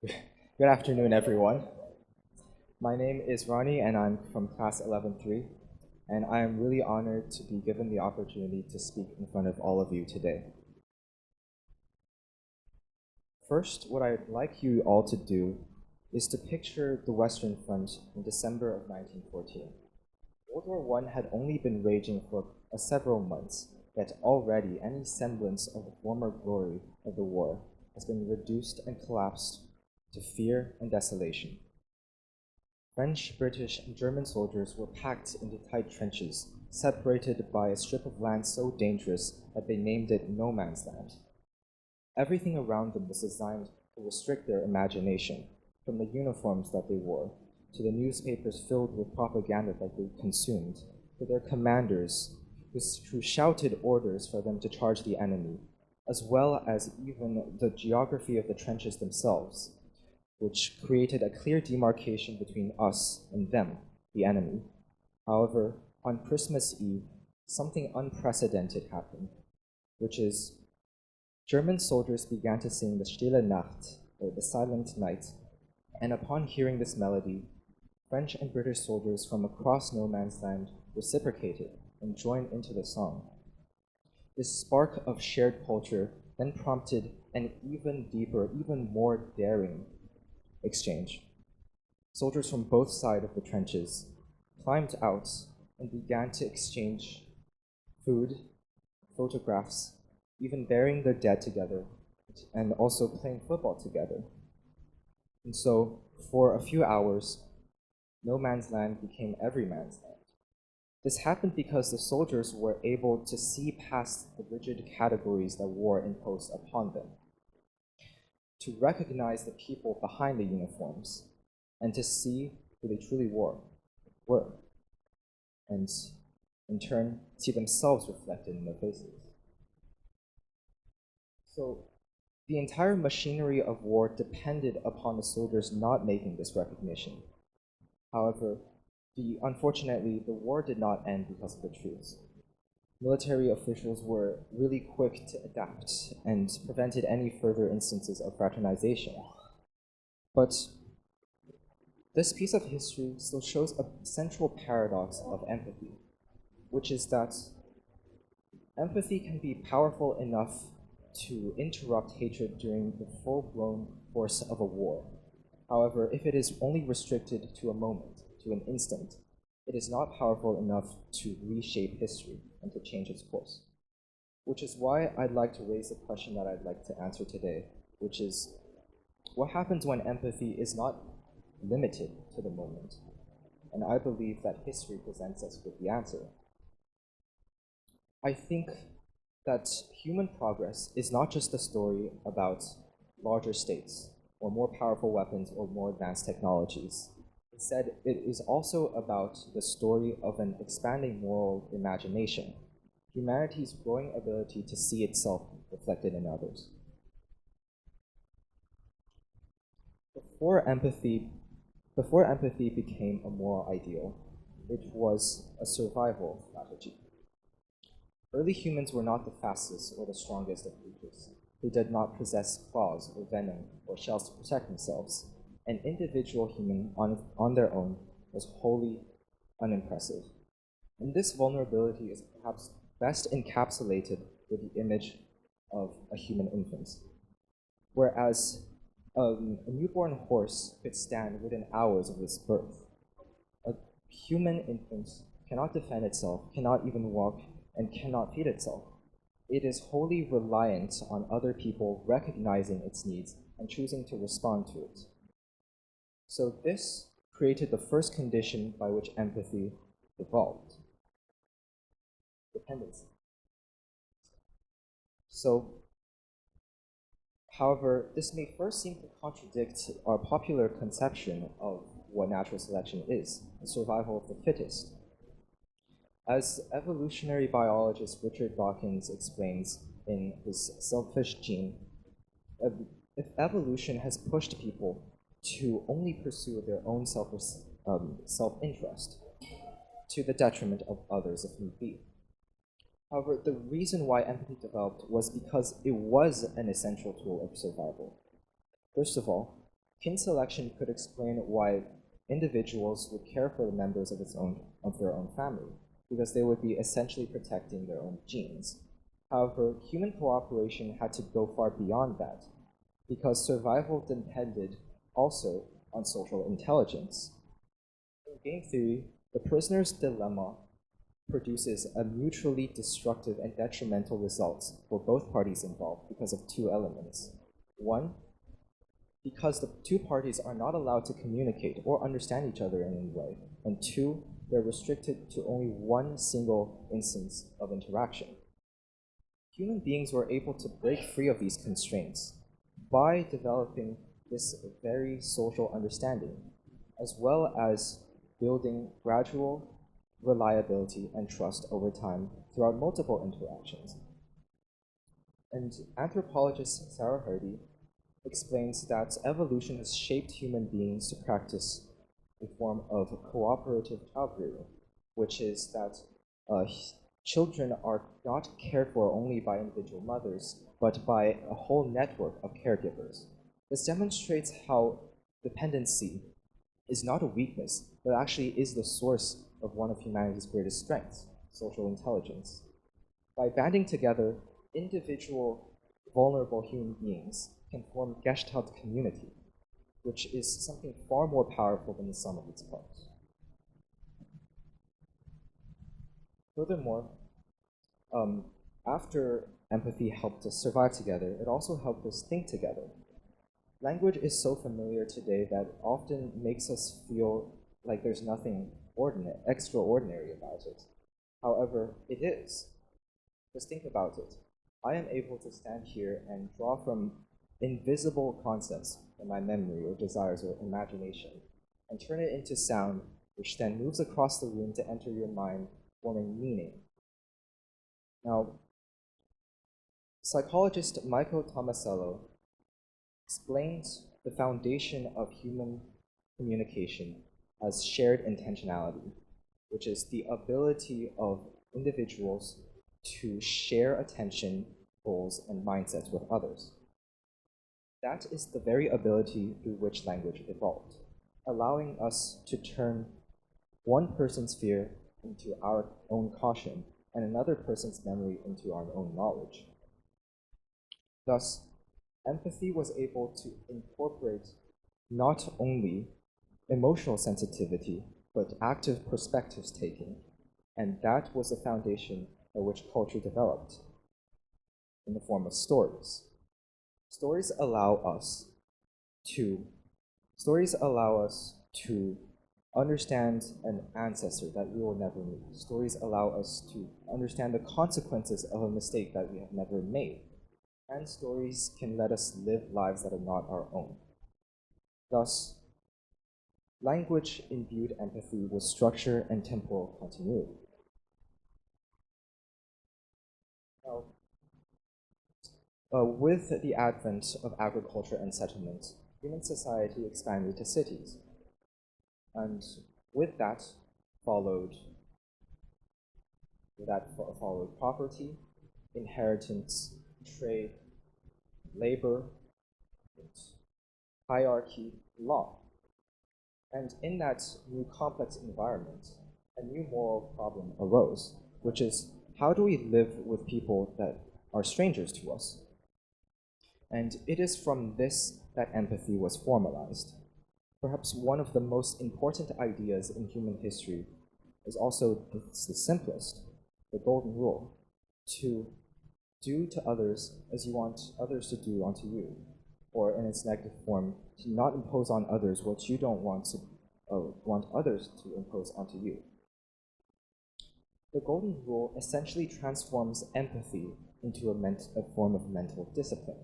Good afternoon, everyone. My name is Ronnie, and I'm from class 11-3, and I am really honored to be given the opportunity to speak in front of all of you today. First, what I'd like you all to do is to picture the Western Front in December of 1914. World War I had only been raging for several months, yet already any semblance of the former glory of the war has been reduced and collapsed to fear and desolation. French, British, and German soldiers were packed into tight trenches, separated by a strip of land so dangerous that they named it no man's land. Everything around them was designed to restrict their imagination, from the uniforms that they wore, to the newspapers filled with propaganda that they consumed, to their commanders who shouted orders for them to charge the enemy, as well as even the geography of the trenches themselves, which created a clear demarcation between us and them, the enemy. However, on Christmas Eve, something unprecedented happened, which is German soldiers began to sing the Stille Nacht, or the Silent Night, and upon hearing this melody, French and British soldiers from across no man's land reciprocated and joined into the song. This spark of shared culture then prompted an even deeper, even more daring exchange. Soldiers from both sides of the trenches climbed out and began to exchange food, photographs, even burying their dead together, and also playing football together. And so, for a few hours, no man's land became every man's land. This happened because the soldiers were able to see past the rigid categories that war imposed upon them, to recognize the people behind the uniforms, and to see who they truly were, and in turn, see themselves reflected in their faces. So the entire machinery of war depended upon the soldiers not making this recognition. However, unfortunately, the war did not end because of the troops. Military officials were really quick to adapt and prevented any further instances of fraternization. But this piece of history still shows a central paradox of empathy, which is that empathy can be powerful enough to interrupt hatred during the full-blown force of a war. However, if it is only restricted to a moment, to an instant, it is not powerful enough to reshape history and to change its course. Which is why I'd like to raise the question that I'd like to answer today, which is, what happens when empathy is not limited to the moment? And I believe that history presents us with the answer. I think that human progress is not just a story about larger states, or more powerful weapons, or more advanced technologies. Instead, it is also about the story of an expanding moral imagination, humanity's growing ability to see itself reflected in others. Before empathy became a moral ideal, it was a survival strategy. Early humans were not the fastest or the strongest of creatures. They did not possess claws or venom or shells to protect themselves. An individual human on their own was wholly unimpressive. And this vulnerability is perhaps best encapsulated with the image of a human infant. Whereas a newborn horse could stand within hours of its birth, a human infant cannot defend itself, cannot even walk, and cannot feed itself. It is wholly reliant on other people recognizing its needs and choosing to respond to it. So this created the first condition by which empathy evolved: dependency. So, however, this may first seem to contradict our popular conception of what natural selection is, the survival of the fittest. As evolutionary biologist Richard Dawkins explains in his Selfish Gene, if evolution has pushed people to only pursue their own self-interest to the detriment of others if need be. However, the reason why empathy developed was because it was an essential tool of survival. First of all, Kin selection could explain why individuals would care for the members of their own family, because they would be essentially protecting their own genes. However, human cooperation had to go far beyond that, because survival depended also on social intelligence. In game theory, the prisoner's dilemma produces a mutually destructive and detrimental results for both parties involved because of two elements. One, because the two parties are not allowed to communicate or understand each other in any way. And two, they're restricted to only one single instance of interaction. Human beings were able to break free of these constraints by developing this very social understanding, as well as building gradual reliability and trust over time throughout multiple interactions. And anthropologist Sarah Hrdy explains that evolution has shaped human beings to practice a form of cooperative child rearing, which is that children are not cared for only by individual mothers, but by a whole network of caregivers. This demonstrates how dependency is not a weakness, but actually is the source of one of humanity's greatest strengths, social intelligence. By banding together, individual vulnerable human beings can form Gestalt community, which is something far more powerful than the sum of its parts. Furthermore, after empathy helped us survive together, it also helped us think together. Language is so familiar today that it often makes us feel like there's nothing extraordinary about it. However, it is. Just think about it. I am able to stand here and draw from invisible concepts in my memory or desires or imagination and turn it into sound, which then moves across the room to enter your mind, forming meaning. Now, psychologist Michael Tomasello explains the foundation of human communication as shared intentionality, which is the ability of individuals to share attention, goals, and mindsets with others. That is the very ability through which language evolved, allowing us to turn one person's fear into our own caution and another person's memory into our own knowledge. Thus, empathy was able to incorporate not only emotional sensitivity, but active perspectives taking, and that was the foundation by which culture developed in the form of stories. Stories allow us to understand an ancestor that we will never meet. Stories allow us to understand the consequences of a mistake that we have never made. And stories can let us live lives that are not our own. Thus, language imbued empathy with structure and temporal continuity. Now, with the advent of agriculture and settlement, human society expanded to cities. And with that followed property, inheritance, trade, labor, hierarchy, law. And in that new complex environment, a new moral problem arose, which is, how do we live with people that are strangers to us? And it is from this that empathy was formalized. Perhaps one of the most important ideas in human history is also the simplest, the golden rule, to do to others as you want others to do unto you, or in its negative form, to not impose on others what you don't want others to impose onto you. The golden rule essentially transforms empathy into a form of mental discipline.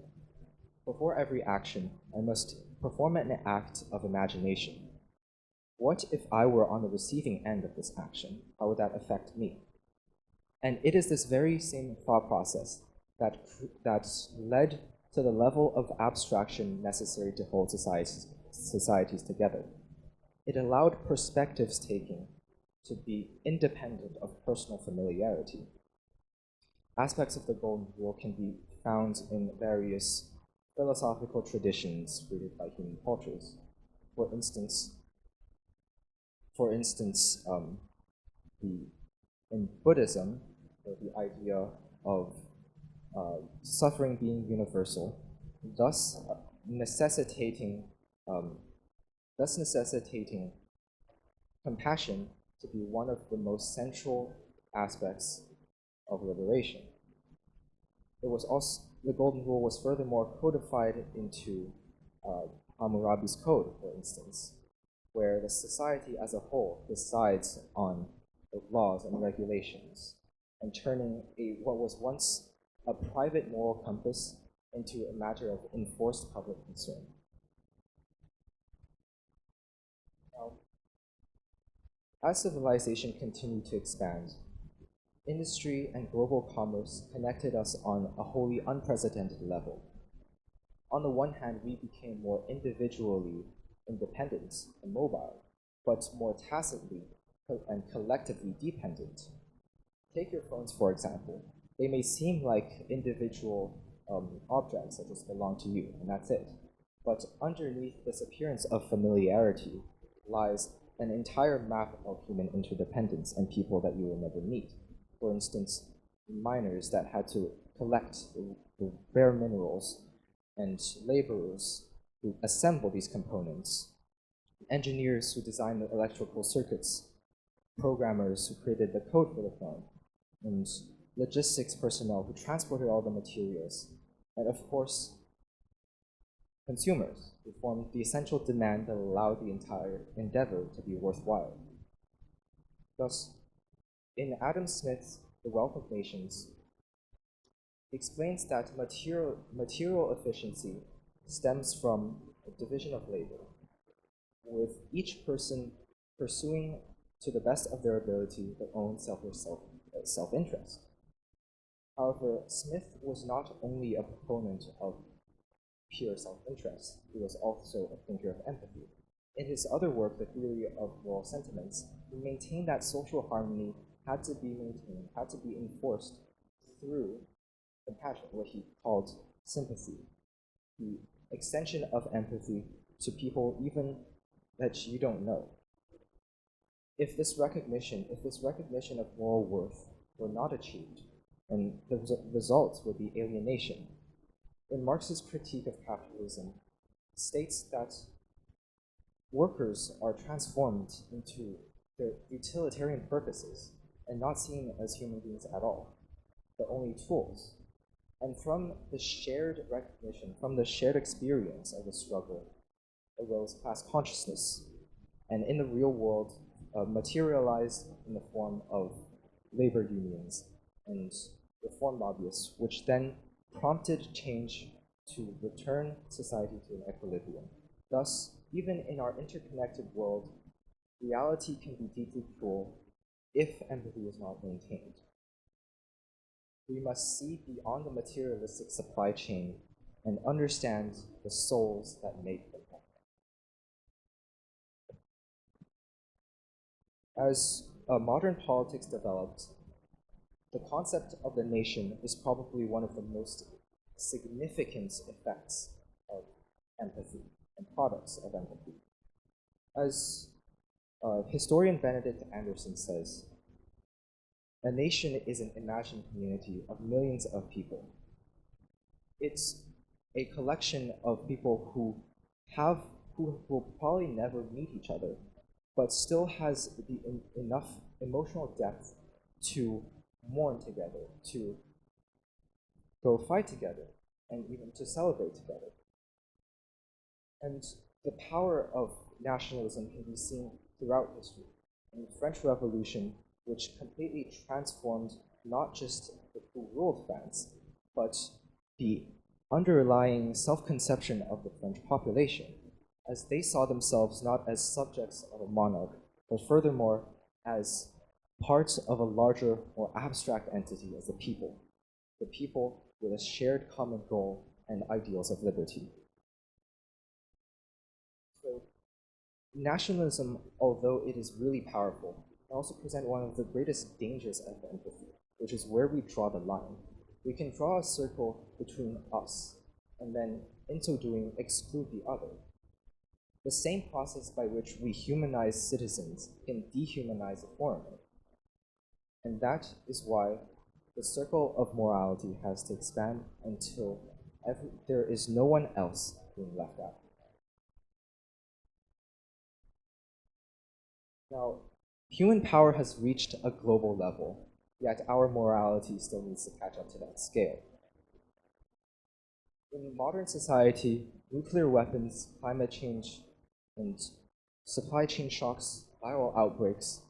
Before every action, I must perform an act of imagination. What if I were on the receiving end of this action? How would that affect me? And it is this very same thought process that led to the level of abstraction necessary to hold societies together. It allowed perspectives taking to be independent of personal familiarity. Aspects of the golden rule can be found in various philosophical traditions rooted by human cultures. For instance, for instance, the in Buddhism, the idea of suffering being universal, thus necessitating um, thus necessitating compassion to be one of the most central aspects of liberation. It was also the Golden Rule was furthermore codified into Hammurabi's Code, for instance, where the society as a whole decides on the laws and regulations and turning what was once a private moral compass into a matter of enforced public concern. Now, as civilization continued to expand, industry and global commerce connected us on a wholly unprecedented level. On the one hand, we became more individually independent and mobile, but more tacitly and collectively dependent. Take your phones, for example. They may seem like individual objects that just belong to you, and that's it. But underneath this appearance of familiarity lies an entire map of human interdependence and people that you will never meet. For instance, miners that had to collect the rare minerals and laborers who assemble these components, engineers who design the electrical circuits, programmers who created the code for the phone, and logistics personnel who transported all the materials, and of course, consumers who formed the essential demand that allowed the entire endeavor to be worthwhile. Thus, in Adam Smith's The Wealth of Nations, he explains that material efficiency stems from a division of labor, with each person pursuing to the best of their ability their own self-interest. However, Smith was not only a proponent of pure self-interest, he was also a thinker of empathy. In his other work, The Theory of Moral Sentiments, he maintained that social harmony had to be maintained, had to be enforced through compassion, what he called sympathy, the extension of empathy to people even that you don't know. If this recognition of moral worth were not achieved, then the result would be alienation. In Marx's critique of capitalism, states that workers are transformed into their utilitarian purposes and not seen as human beings at all, but only tools. And from the shared recognition, from the shared experience of the struggle, arose class consciousness, and in the real world, materialized in the form of labor unions and reform lobbyists, which then prompted change to return society to an equilibrium. Thus, even in our interconnected world, reality can be deeply cruel if empathy is not maintained. We must see beyond the materialistic supply chain and understand the souls that make them. As modern politics developed, the concept of the nation is probably one of the most significant effects of empathy and products of empathy. As historian Benedict Anderson says, a nation is an imagined community of millions of people. It's a collection of people who will probably never meet each other, but still has enough emotional depth to mourn together, to go fight together, and even to celebrate together. And the power of nationalism can be seen throughout history. In the French Revolution, which completely transformed not just who ruled France, but the underlying self-conception of the French population, as they saw themselves not as subjects of a monarch, but furthermore as parts of a larger, more abstract entity as the people with a shared common goal and ideals of liberty. So nationalism, although it is really powerful, can also present one of the greatest dangers of empathy, which is where we draw the line. We can draw a circle between us, and then in so doing, exclude the other. The same process by which we humanize citizens can dehumanize a foreigner. And that is why the circle of morality has to expand until there is no one else being left out. Now, human power has reached a global level, yet our morality still needs to catch up to that scale. In modern society, nuclear weapons, climate change, and supply chain shocks, viral outbreaks,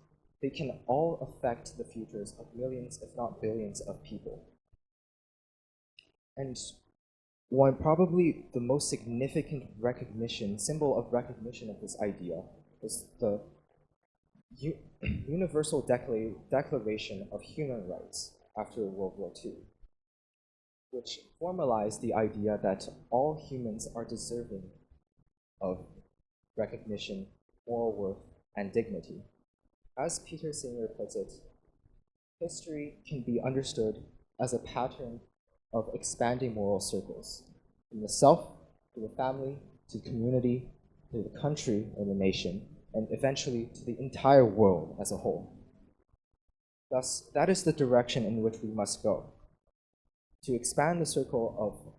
they can all affect the futures of millions, if not billions, of people. And one probably the most significant symbol of recognition of this idea is the Universal Declaration of Human Rights after World War II, which formalized the idea that all humans are deserving of recognition, moral worth, and dignity. As Peter Singer puts it, history can be understood as a pattern of expanding moral circles, from the self to the family to the community to the country or the nation, and eventually to the entire world as a whole. Thus, that is the direction in which we must go, to expand the circle of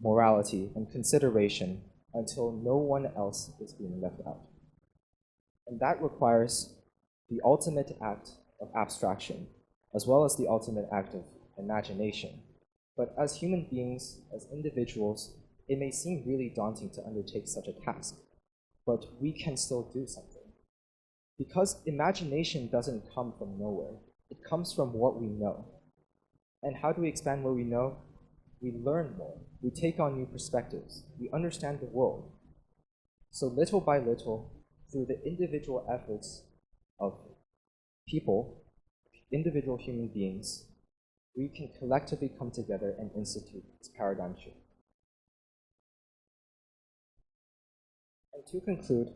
morality and consideration until no one else is being left out. And that requires the ultimate act of abstraction, as well as the ultimate act of imagination. But as human beings, as individuals, it may seem really daunting to undertake such a task, but we can still do something. Because imagination doesn't come from nowhere, it comes from what we know. And how do we expand what we know? We learn more, we take on new perspectives, we understand the world. So little by little, through the individual efforts of people, individual human beings, we can collectively come together and institute this paradigm shift. And to conclude,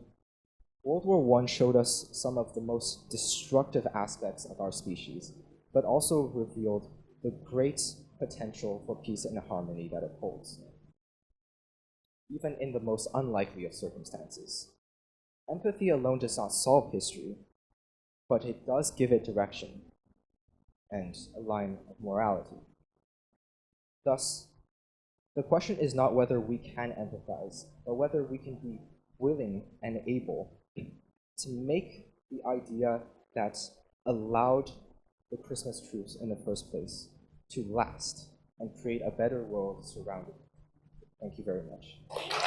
World War I showed us some of the most destructive aspects of our species, but also revealed the great potential for peace and harmony that it holds, even in the most unlikely of circumstances. Empathy alone does not solve history, but it does give it direction and a line of morality. Thus, the question is not whether we can empathize, but whether we can be willing and able to make the idea that allowed the Christmas truce in the first place to last and create a better world surrounding it. Thank you very much.